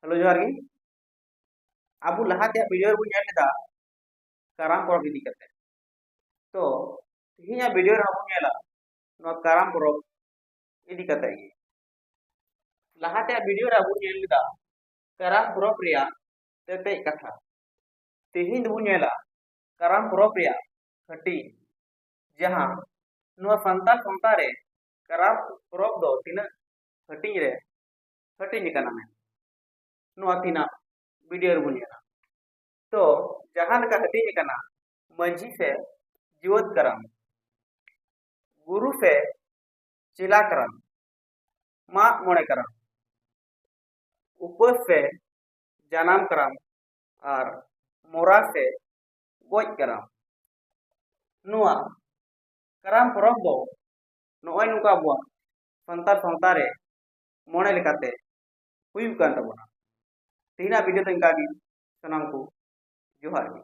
Hello जोहार गे अब लहाते video रे बुझ लेदा काराम परब इदी कते तो तिहिया वीडियो रे हम नेला नो काराम परब इदी कते गे लहाते वीडियो रे बुझ लेदा काराम परब रिया तेते कथा तिहिन बुझ नेला काराम परब रिया हटी जहां नो संताल संता रे काराम परब दो तिना हटी रे हटी निकना में नो तिना वीडियो रे बुझ नेला तो जहां लका हटी निकना मंझी से जीवत करम गुरु से चिला करम माग मोड़े करम उपस से जानाम करम और मोरा से गोज करम नुआ करम परब दो नोय नुका बुआ संतार संता रे मोड़े लेकाते हुई कान तबना तीना वीडियो तंका गी सनाम को जोहार गे।